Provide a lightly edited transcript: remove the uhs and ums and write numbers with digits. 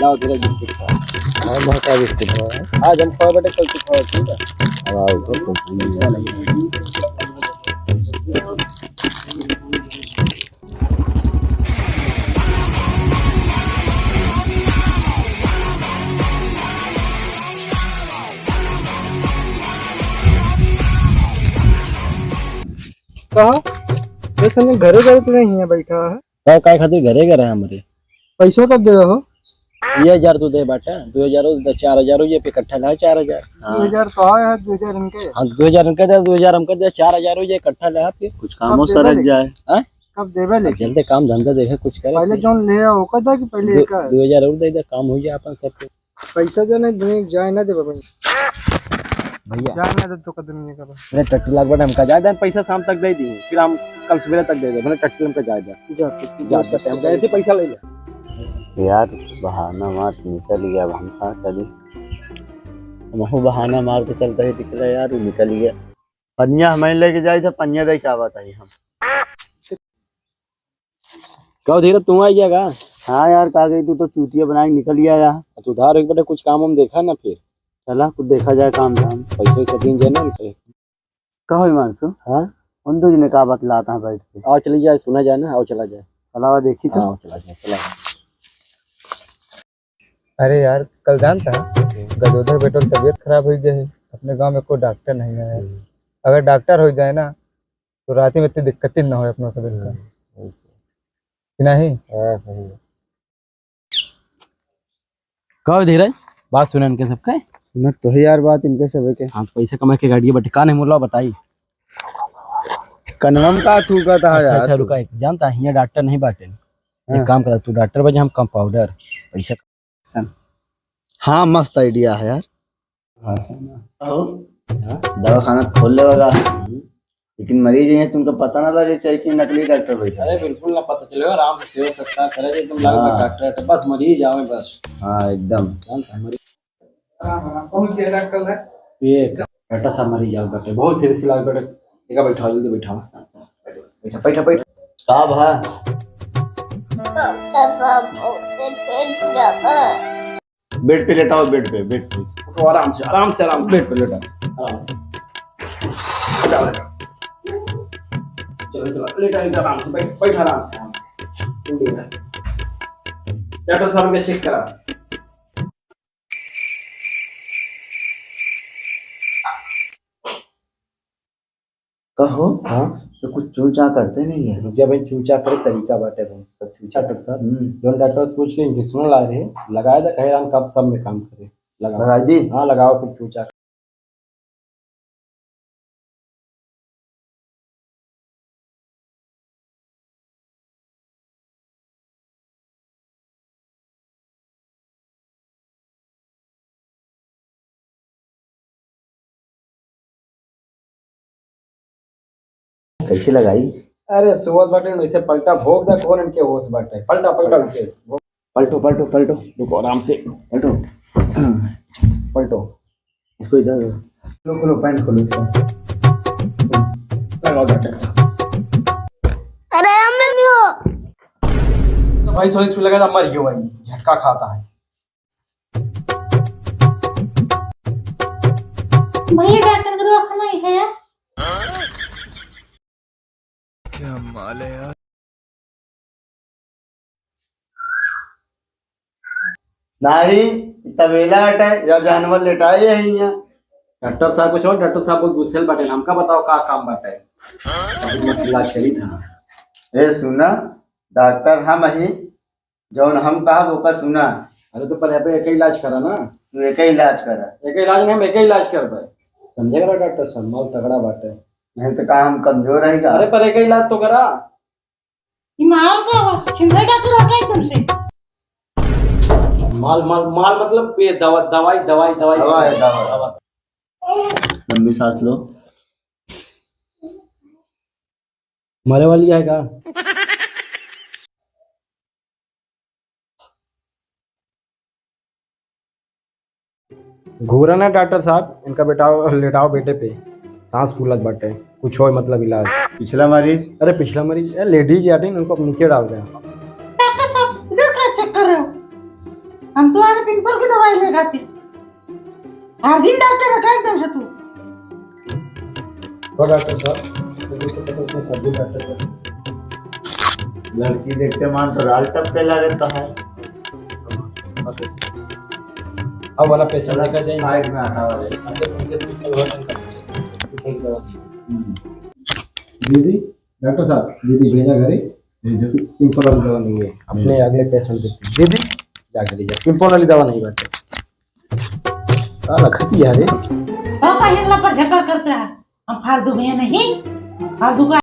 लाओ तेरा बिस्किट खा। हाँ बहुत सारा बिस्किट है। आज हम खाओ बेटे, कल तू खाओ, ठीक है? अब आओ तो ऐसा नहीं है। कहा जैसे मैं घरे घरे तो नहीं है बैठा है। तो काय खातिर घरे घरे हमारे पैसों कब दे हो? 2000 तू दे बेटा, 2000 4000 ये पे इकट्ठा ला 4000। 2000 तो आया है, 2000 इनके। हाँ 2000 इनका दे, 2000 हमका दे, 4000 हो जाए इकट्ठा ले आप। कुछ कामों सरक जाए। हैं? कब देवे ले? जल्दी काम धंधा देखे कुछ करे। पहले जोन ले आओ कदा कि पहले एक 2000 और दे दे, काम हो जाए अपन सब। पैसा देने दुनिया जाए ना दे बाबा, भैया जाए ना दे तो कदम नहीं करो। मेरे टट्टी लाख बटे हमका जायदा पैसा शाम तक दे दी, फिर हम कल सवेरे तक दे दे। मैंने टट्टी हमका जायदा जा जा टाइम ऐसे पैसा ले ले। यार बहाना मार के निकल गया। अब हम कहाँ चले? हम बहाना मार के चलते ही निकला यार, वो निकल गया। पनिया हमें लेके जाए थे, पनिया दे क्या बताइए हम। कहो धीरे तू आई जाएगा? हाँ यार कहा गई तू तो चूतिया बना के निकल गया यार। तू उधार एक बटे कुछ काम हम देखा ना, फिर चला कुछ देखा जाए काम धाम। पैसे से दिन जाए ना उनके। कहो हिमांशु, हाँ उन दो जी ने कहा बतलाता है बैठ के। आओ चली जाए, सुना जाए ना, आओ चला जाए। चलावा देखी तो। हाँ चला जाए, चला। अरे यार कल जानता है गदोदर बेटो की तबीयत खराब हो गई है। अपने गांव में कोई डॉक्टर नहीं है। अगर डॉक्टर हो जाए ना तो रात में इतनी दिक्कत ही ना हो अपना सब का, कि नहीं? हाँ सही है। कहो धीरज, बात सुने इनके सबका। मैं तो ही यार बात इनके सब के। हाँ तो पैसा कमा के गाड़ी बटे का नहीं मुला बताई। कनवम का थूका था अच्छा यार। अच्छा रुका, एक जानता है यहाँ डॉक्टर नहीं बाटे। एक काम कर, तू डॉक्टर बजे, हम कंपाउंडर। पैसा हाँ मस्त आइडिया है यार। दवा खाना खोल लेगा, लेकिन मरीज है तुमको पता ना लगे चाहिए कि नकली डॉक्टर बैठा। अरे बिल्कुल ना पता चलेगा, आराम से सेवा सत्कार करे एकदम लाल डॉक्टर है, तो बस मरीज आवे बस। हाँ एकदम। जानता है मरीज कौन सी डॉक्टर है? ये बेटा सा मरीज आओ बेटे, बहुत सीरियस इलाज बेटे। देखा बैठा, जल्दी बैठा, बैठा बैठा बैठा। का भा डॉक्टर साहब पेट जाता है। बेड पे लेटाओ, बेड पे, बेड पे उठो आराम से, आराम से, आराम से बेड पे लेटा, आराम से। चलो चलो लेटा लेटा आराम से, बैठ बैठ आराम से, आराम से। डॉक्टर साहब ने चेक करा। कहो। हाँ तो कुछ चूचा करते नहीं है। रुक जा भाई, चूचा करे तरीका बाटे भाई, सब चूचा करता। जो डॉक्टर पूछ ले, इंजेक्शन ला रहे लगाया था, कहे हम कब सब में काम करे। लगा दी। हाँ लगाओ फिर चूचा। कैसे लगाई? अरे सोच बाटे ऐसे पलटा भोग दा, कौन इनके होश बाटे, पलटा पलटा इनके। पलटो पलटो पलटो रुको आराम से, पलटो। पलटो। इसको इधर खोलो, खोलो पैंट खोलो इसका। लगाओ डॉक्टर साहब। अरे हमें भी हो। तो भाई सोच पे लगा था मर गया भाई, झटका खाता है। भैया डॉक्टर का दवाखाना ही है। क्या माल है यार। नहीं तबेला हटाए या जानवर लेटाए यही यहाँ। डॉक्टर साहब कुछ और, डॉक्टर साहब बहुत गुस्सेल बाटे, हमका बताओ का काम बाटे। मसला खेली था। ए सुना, डॉक्टर हम ही जौन हम कहा वो का सुना। अरे तो पर यहाँ पे एक ही इलाज करा ना। तू एक ही इलाज करा। एक ही इलाज नहीं, हम एक ही इलाज कर पाए। समझेगा ना डॉक्टर साहब, माल तगड़ा बाटे। नहीं तो कहा हम कमजोर रहेगा। अरे पर एक ही इलाज तो करा। हिमाल का छिंदे डॉक्टर हो गया एकदम से। माल माल माल मतलब ये दवा दवाई दवाई दवाई दवा है, दवा। लंबी सांस लो। मरे वाली है का? घूरा ना डॉक्टर साहब, इनका बेटाओ लेटाओ बेटे पे, सांस फूलत बाटे। कुछ हो मतलब इलाज। पिछला मरीज अरे पिछला मरीज लेडीज यानी उनको अब नीचे डाल दिया। डॉक्टर साहब इधर क्या चेक कर रहे हो? हम तुम्हारे पिंपल की दवाई लेगा थे। हाजिम डॉक्टर है क्या एकदम से तू? तो डॉक्टर साहब शुरू से तो उसने कर दी डॉक्टर साहब। लड़की देखते मान तो राल टपके लगता है। अब वाला पेशेंट लेकर जाएंगे। साइड में आता है। दीदी डॉक्टर साहब दीदी भेजा घरे पिंपल वाली दवा नहीं है अपने अगले पेशेंट देखते दीदी जाके लीजिए पिंपल वाली दवा नहीं बात साला खतिया रे। तो कहीं पर झकर करता है। हम फालतू में नहीं फालतू का